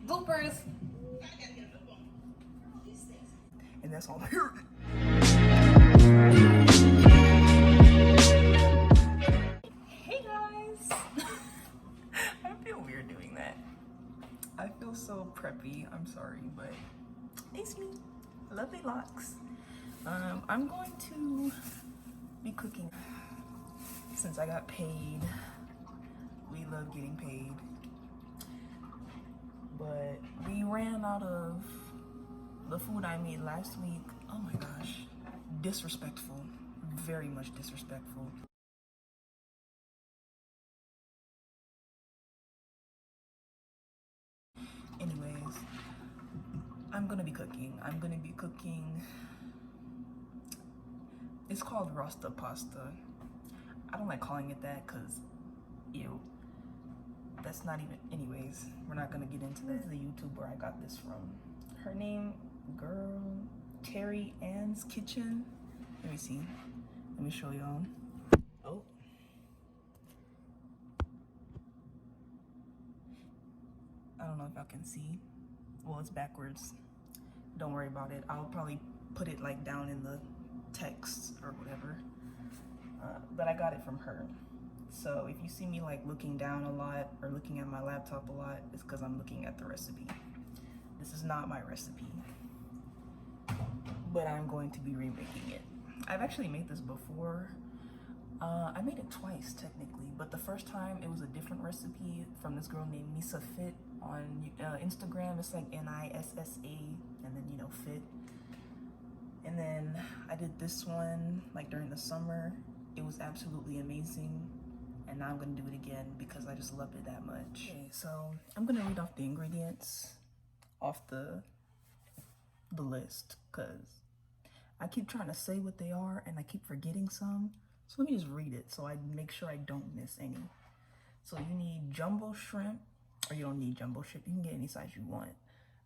Bloopers. And that's all here. Hey guys! I feel weird doing that. I feel so preppy. I'm sorry, but it's me, lovely Locs. I'm going to be cooking. Since I got paid, we love getting paid. But we ran out of the food I made last week. Oh my gosh, disrespectful, very much disrespectful. Anyways, I'm gonna be cooking. It's called Rasta pasta. I don't like calling it that because, ew. That's not even, anyways, we're not gonna get into that. This is the YouTuber I got this from. Her name, girl, Terry Ann's Kitchen. Let me see. Let me show y'all. Oh. I don't know if y'all can see. Well, it's backwards. Don't worry about it. I'll probably put it like down in the text or whatever. But I got it from her. So if you see me like looking down a lot or looking at my laptop a lot, it's because I'm looking at the recipe. This is not my recipe, but I'm going to be remaking it. I've actually made this before. I made it twice technically, but the first time it was a different recipe from this girl named Misa Fit on Instagram. It's like Nissa and then, you know, fit. And then I did this one like during the summer. It was absolutely amazing. And now I'm gonna do it again because I just loved it that much. Okay, so I'm gonna read off the ingredients off the list because I keep trying to say what they are and I keep forgetting some. So let me just read it so I make sure I don't miss any. So you need jumbo shrimp, or you don't need jumbo shrimp. You can get any size you want.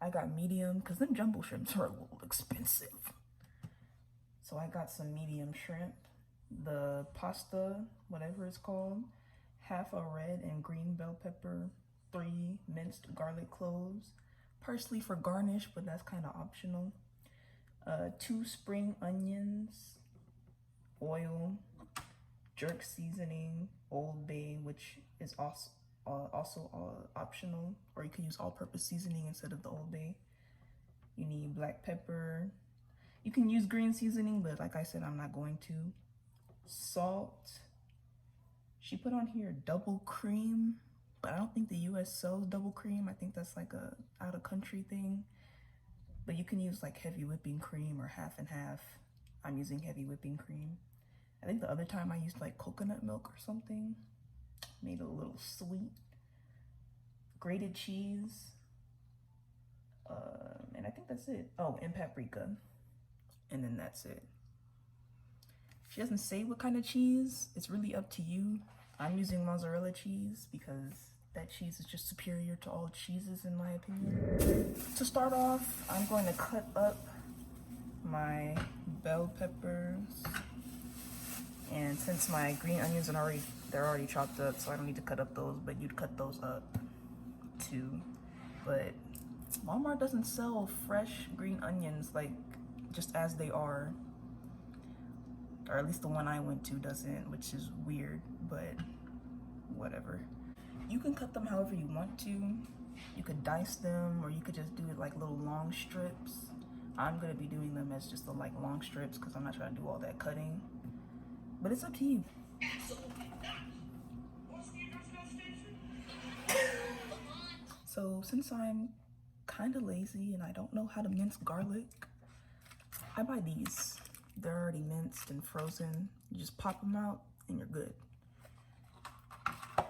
I got medium because them jumbo shrimps are a little expensive. So I got some medium shrimp. The pasta, whatever it's called, half a red and green bell pepper, 3 minced garlic cloves, parsley for garnish, but that's kind of optional, 2 spring onions, oil, jerk seasoning, Old Bay, which is also optional, or you can use all-purpose seasoning instead of the Old Bay. You need black pepper. You can use green seasoning, but like I said, I'm not going to. Salt. She put on here double cream, but I don't think the US sells double cream. I think that's like a out of country thing. But you can use like heavy whipping cream or half and half. I'm using heavy whipping cream. I think the other time I used like coconut milk or something. Made it a little sweet. Grated cheese. And I think that's it. Oh, and paprika. And then that's it. She doesn't say what kind of cheese. It's really up to you. I'm using mozzarella cheese because that cheese is just superior to all cheeses in my opinion. To start off, I'm going to cut up my bell peppers. And since my green onions are already chopped up, so I don't need to cut up those, but you'd cut those up too. But Walmart doesn't sell fresh green onions like just as they are. Or at least the one I went to doesn't, which is weird, but whatever. You can cut them however you want to. You could dice them, or you could just do it like little long strips. I'm gonna be doing them as just the like long strips because I'm not trying to do all that cutting. But it's up to you. So since I'm kind of lazy and I don't know how to mince garlic, I buy these. They're already minced and frozen. You just pop them out and you're good.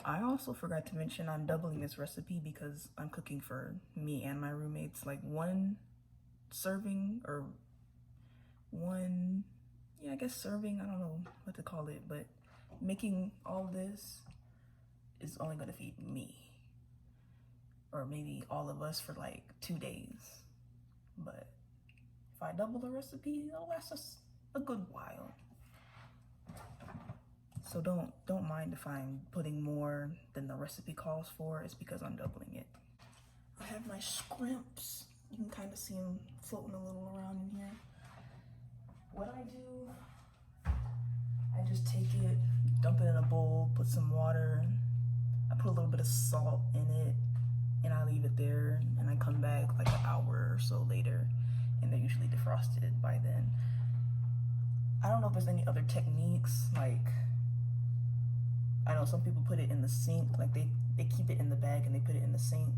I also forgot to mention I'm doubling this recipe because I'm cooking for me and my roommates. Like one serving or one, yeah, I guess serving, I don't know what to call it, but making all this is only gonna feed me. Or maybe all of us for like 2 days. But if I double the recipe, it'll last us a good while. So don't mind if I'm putting more than the recipe calls for. It's because I'm doubling it. I have my scrimps. You can kind of see them floating a little around in here. What I do, I just take it, dump it in a bowl, put some water. I put a little bit of salt in it, and I leave it there, and I come back like an hour or so later, and they're usually defrosted by then. I don't know if there's any other techniques, like, I know some people put it in the sink, like they keep it in the bag and they put it in the sink.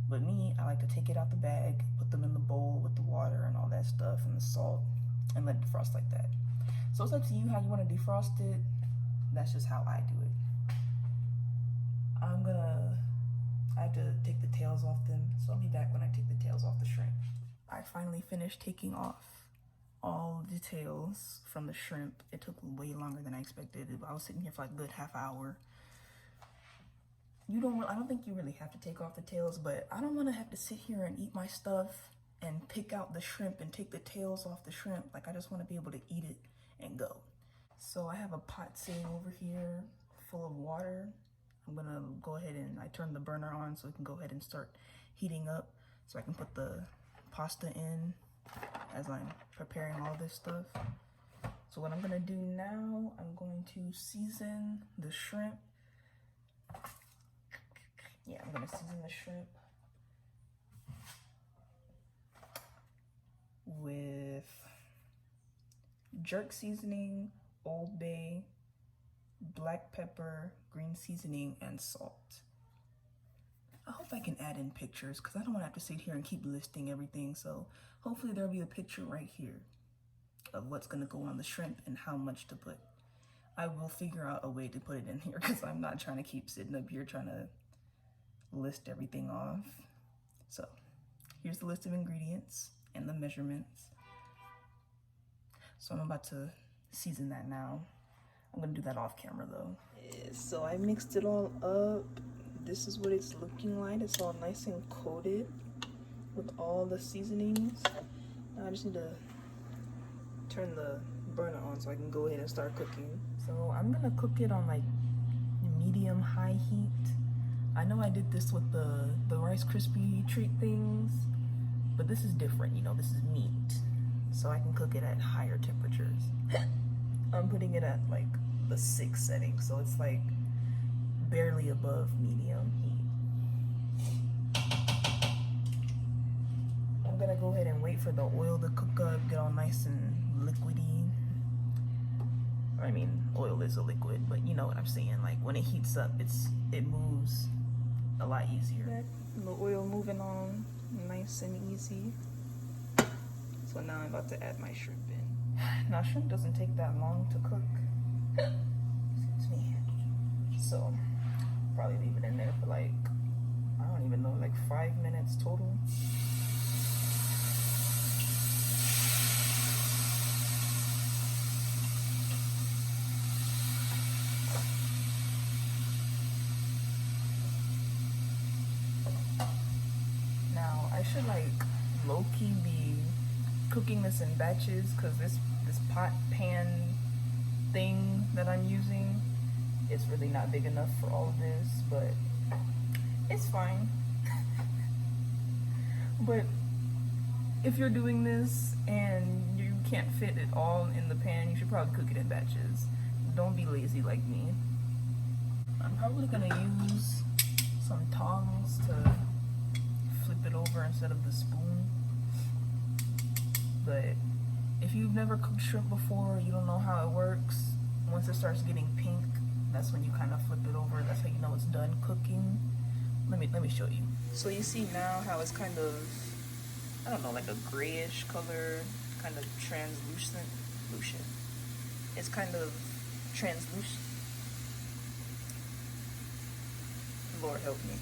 But me, I like to take it out the bag, put them in the bowl with the water and all that stuff and the salt, and let it defrost like that. So it's up to you how you want to defrost it. That's just how I do it. I have to take the tails off them, so I'll be back when I take the tails off the shrimp. I finally finished taking off all the tails from the shrimp. It took way longer than I expected. I was sitting here for like a good half hour. I don't think you really have to take off the tails, but I don't want to have to sit here and eat my stuff and pick out the shrimp and take the tails off the shrimp. Like, I just want to be able to eat it and go. So I have a pot sitting over here full of water. I'm gonna go ahead and I turn the burner on so it can go ahead and start heating up so I can put the pasta in as I'm preparing all this stuff. So what I'm gonna do now, I'm going to season the shrimp. Yeah, I'm gonna season the shrimp with jerk seasoning, Old Bay, black pepper, green seasoning, and salt. I hope I can add in pictures because I don't want to have to sit here and keep listing everything. So hopefully there'll be a picture right here of what's going to go on the shrimp and how much to put. I will figure out a way to put it in here because I'm not trying to keep sitting up here trying to list everything off. So here's the list of ingredients and the measurements. So I'm about to season that now. I'm gonna do that off camera though. So I mixed it all up. This is what it's looking like. It's all nice and coated with all the seasonings. Now I just need to turn the burner on so I can go ahead and start cooking. So I'm gonna cook it on like medium high heat. I know I did this with the Rice Krispie treat things, but this is different, you know, this is meat. So I can cook it at higher temperatures. I'm putting it at like the 6 setting, so it's like barely above medium heat. I'm gonna go ahead and wait for the oil to cook up, get all nice and liquidy. I mean, oil is a liquid, but you know what I'm saying. Like when it heats up, it moves a lot easier. The oil moving on nice and easy. So now I'm about to add my shrimp in. Now shrimp doesn't take that long to cook. Excuse me. So probably leave it in there for like, I don't even know, like 5 minutes total. Now I should like low-key be cooking this in batches because this pot pan thing that I'm using, it's really not big enough for all of this, but it's fine. But if you're doing this and you can't fit it all in the pan, you should probably cook it in batches. Don't be lazy like me. I'm probably gonna use some tongs to flip it over instead of the spoon. But if you've never cooked shrimp before, you don't know how it works. Once it starts getting pink, that's when you kind of flip it over. That's how you know it's done cooking. Let me show you. So you see now how it's kind of, I don't know, like a grayish color, kind of translucent. It's kind of translucent. Lord help me.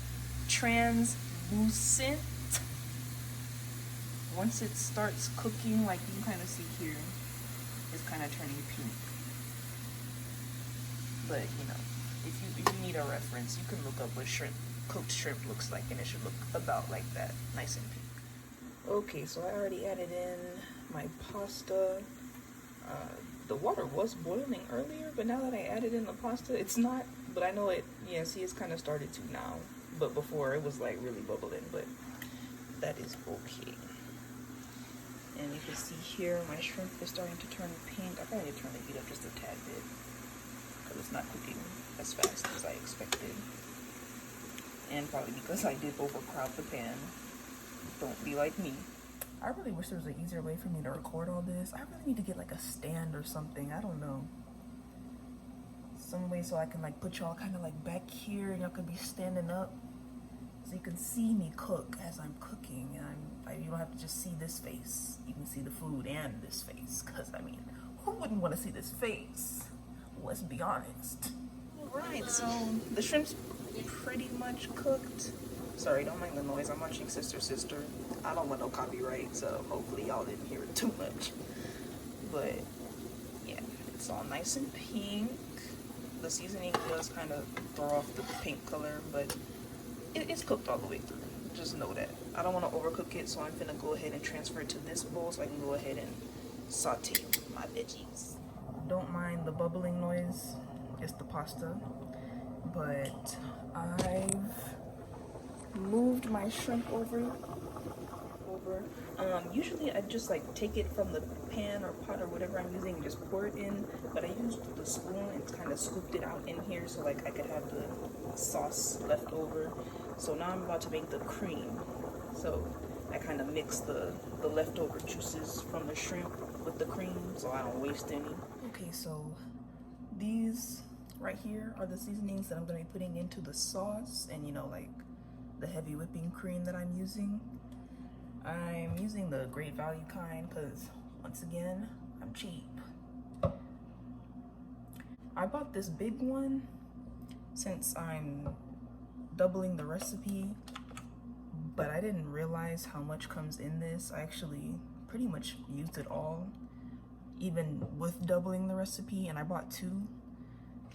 Translucent. Once it starts cooking, like you can kind of see here, it's kind of turning pink. But you know, if you need a reference, you can look up what cooked shrimp looks like, and it should look about like that, nice and pink. Okay, so I already added in my pasta. The water was boiling earlier, but now that I added in the pasta, it's not. But I know it. Yeah, see, it's kind of started to now. but before it was like really bubbling, but that is okay. And you can see here my shrimp is starting to turn pink. I probably turn the heat up just a tad bit because it's not cooking as fast as I expected. And probably because I did overcrowd the pan. Don't be like me. I really wish there was an easier way for me to record all this. I really need to get like a stand or something. I don't know. Some way so I can like put y'all kind of like back here and y'all can be standing up so you can see me cook as I'm cooking. And you don't have to just see this face. You can see the food and this face. Because I mean, who wouldn't want to see this face? Let's be honest. Alright, so the shrimp's pretty much cooked. Sorry, don't mind the noise. I'm watching Sister Sister. I don't want no copyright, so hopefully y'all didn't hear it too much. But yeah, it's all nice and pink. The seasoning does kind of throw off the pink color, but it's cooked all the way through. Just know that. I don't want to overcook it, so I'm gonna go ahead and transfer it to this bowl so I can go ahead and saute my veggies. Don't mind the bubbling noise. It's the pasta. But I've moved my shrimp over. Usually I just like take it from the pan or pot or whatever I'm using and just pour it in, but I used the spoon and kind of scooped it out in here so like I could have the sauce left over. So now I'm about to make the cream. So I kind of mix the leftover juices from the shrimp with the cream so I don't waste any. Okay, so these right here are the seasonings that I'm going to be putting into the sauce, and you know, like the heavy whipping cream that I'm using. I'm using the great value kind because once again, I'm cheap. I bought this big one since I'm doubling the recipe, but I didn't realize how much comes in this. I actually pretty much used it all, even with doubling the recipe, and I bought 2.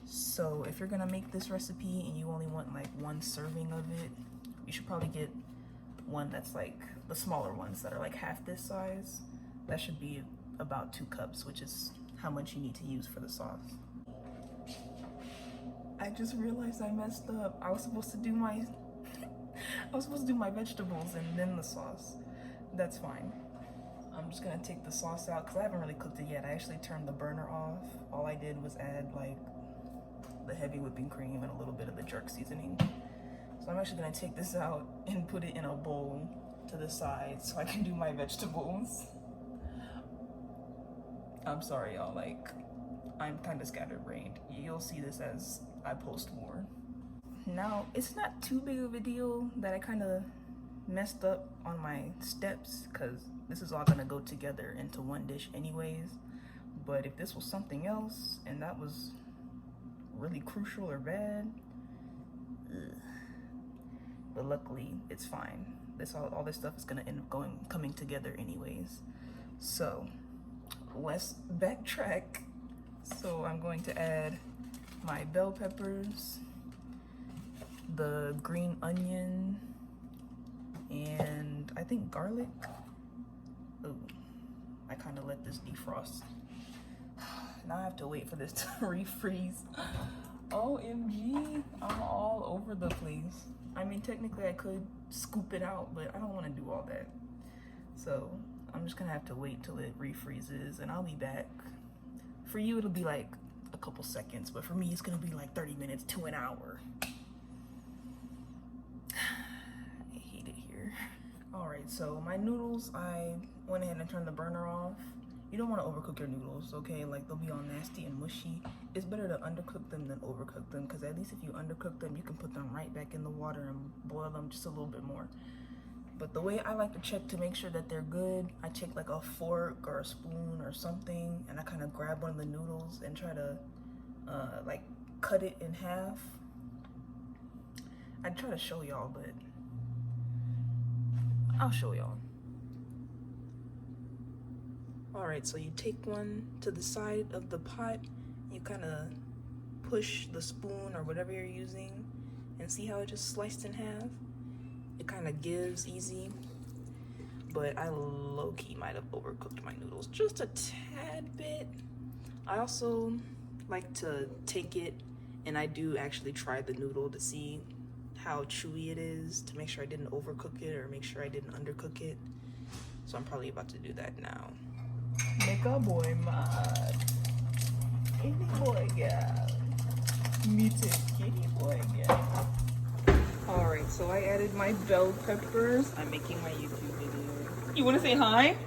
So if you're gonna make this recipe and you only want like 1 serving of it, you should probably get one that's like the smaller ones that are like half this size. That should be about 2 cups, which is how much you need to use for the sauce. I just realized I messed up. I was supposed to do my vegetables and then the sauce. That's fine. I'm just gonna take the sauce out because I haven't really cooked it yet. I actually turned the burner off. All I did was add like the heavy whipping cream and a little bit of the jerk seasoning. So I'm actually gonna take this out and put it in a bowl to the side so I can do my vegetables. I'm sorry y'all, like I'm kind of scatterbrained. You'll see this as I post more. Now, it's not too big of a deal that I kind of messed up on my steps because this is all gonna go together into one dish anyways. But if this was something else and that was really crucial or bad, ugh. But luckily it's fine. All this stuff is gonna end up coming together anyways. So let's backtrack. So I'm going to add my bell peppers, the green onion, and I think garlic. Ooh, I kind of let this defrost. Now I have to wait for this to refreeze. OMG, I'm all over the place. I mean, technically I could scoop it out, but I don't want to do all that. So I'm just gonna have to wait till it refreezes and I'll be back. For you, it'll be like a couple seconds, but for me, it's gonna be like 30 minutes to an hour. I hate it here. All right, so my noodles, I went ahead and turned the burner off. You don't want to overcook your noodles, okay? Like, they'll be all nasty and mushy. It's better to undercook them than overcook them, because at least if you undercook them, you can put them right back in the water and boil them just a little bit more. But the way I like to check to make sure that they're good, I take like a fork or a spoon or something, and I kind of grab one of the noodles and try to like cut it in half. I'd try to show y'all, but I'll show y'all. All right, so you take one to the side of the pot, you kind of push the spoon or whatever you're using, and see how it just sliced in half? It kind of gives easy, but I low-key might have overcooked my noodles just a tad bit. I also like to take it, and I do actually try the noodle to see how chewy it is to make sure I didn't overcook it or make sure I didn't undercook it. So I'm probably about to do that now. Make a boy mad. Kitty boy girl. Me too, kitty boy girl. Alright, so I added my bell peppers. I'm making my YouTube video. You wanna say hi?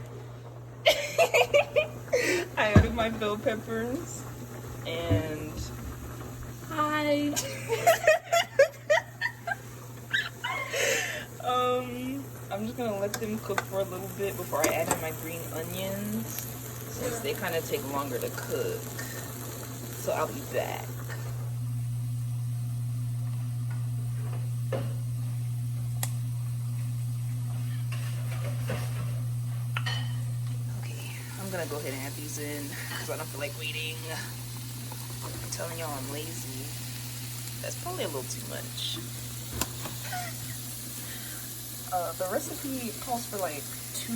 I added my bell peppers and hi. I'm just gonna let them cook for a little bit before I add in my green onions, since they kind of take longer to cook. So I'll be back. Okay, I'm gonna go ahead and add these in because I don't feel like waiting. I'm telling y'all I'm lazy. That's probably a little too much. The recipe calls for like two,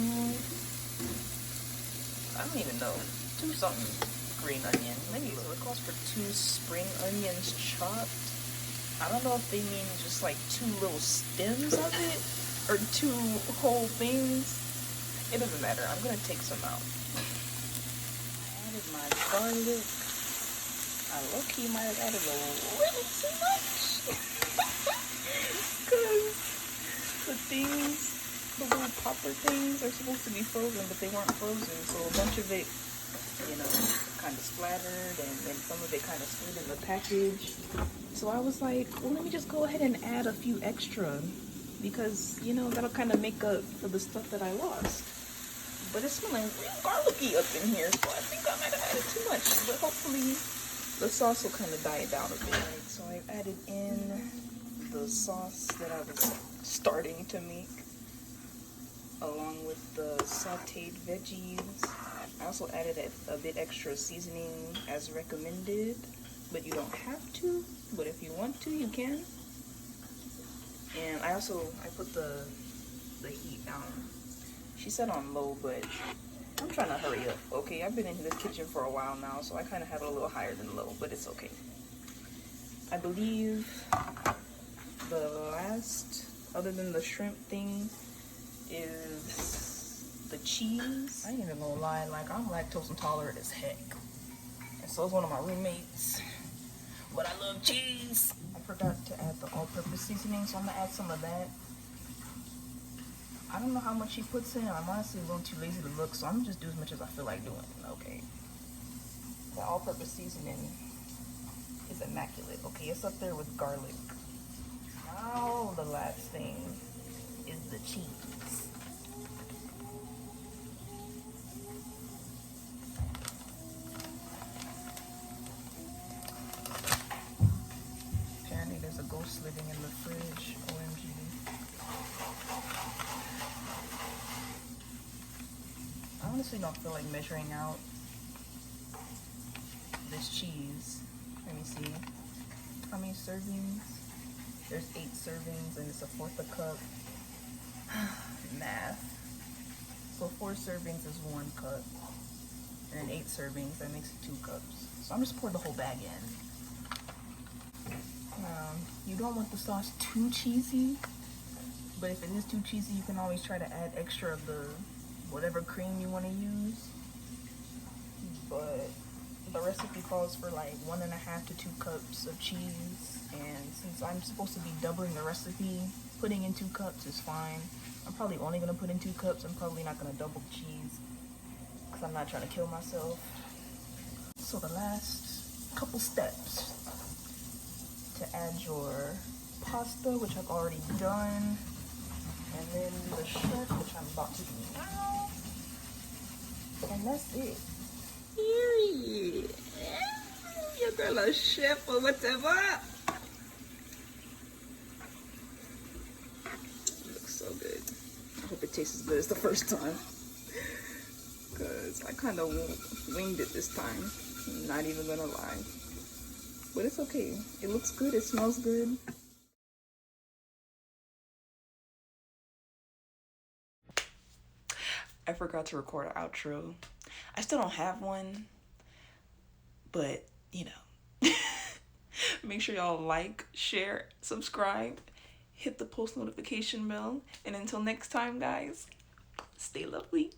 I don't even know, two something green onion. Maybe so it calls for 2 spring onions chopped. I don't know if they mean just like 2 little stems of it or 2 whole things. It doesn't matter. I'm gonna take some out. I added my garlic. I low-key might have added a little too much. Because the things, the little popper things are supposed to be frozen, but they weren't frozen. So a bunch of it, you know, kind of splattered, and then some of it kind of slid in the package. So I was like, well, let me just go ahead and add a few extra because, you know, that'll kind of make up for the stuff that I lost. But it's smelling real garlicky up in here, so I think I might have added too much. But hopefully the sauce will kind of die down a bit. So I added in the sauce that I was starting to make, along with the sauteed veggies. I also added a bit extra seasoning as recommended, but you don't have to, but if you want to, you can. And I put the heat down. She said on low, but I'm trying to hurry up, okay? I've been in this kitchen for a while now, so I kind of have it a little higher than low, but it's okay. I believe the last, other than the shrimp thing, is the cheese. I ain't even gonna lie, like I'm lactose intolerant as heck. And so is one of my roommates. But I love cheese. I forgot to add the all-purpose seasoning, so I'm gonna add some of that. I don't know how much she puts in. I'm honestly a little too lazy to look, so I'm gonna just do as much as I feel like doing, okay? The all-purpose seasoning is immaculate, okay? It's up there with garlic. Now the last thing is the cheese. Apparently there's a ghost living in the fridge, OMG. I honestly don't feel like measuring out this cheese. Let me see. How many servings? There's 8 servings and it's a 1/4 a cup. Math. So 4 servings is 1 cup. And then 8 servings, that makes it 2 cups. So I'm just pouring the whole bag in. You don't want the sauce too cheesy, but if it is too cheesy, you can always try to add extra of the whatever cream you want to use. But the recipe calls for like 1.5 to 2 cups of cheese, and since I'm supposed to be doubling the recipe, putting in 2 cups is fine. I'm probably only gonna put in 2 cups. I'm probably not gonna double the cheese because I'm not trying to kill myself. So the last couple steps to add your pasta, which I've already done, and then the shrimp, which I'm about to do now, and that's it. Period. Your girl a chef or whatever. It looks so good. I hope it tastes as good as the first time, because I kind of winged it this time. I'm not even gonna lie. But it's okay. It looks good. It smells good. I forgot to record an outro. I still don't have one, but you know, make sure y'all like, share, subscribe, hit the post notification bell, and until next time, guys, stay lovely.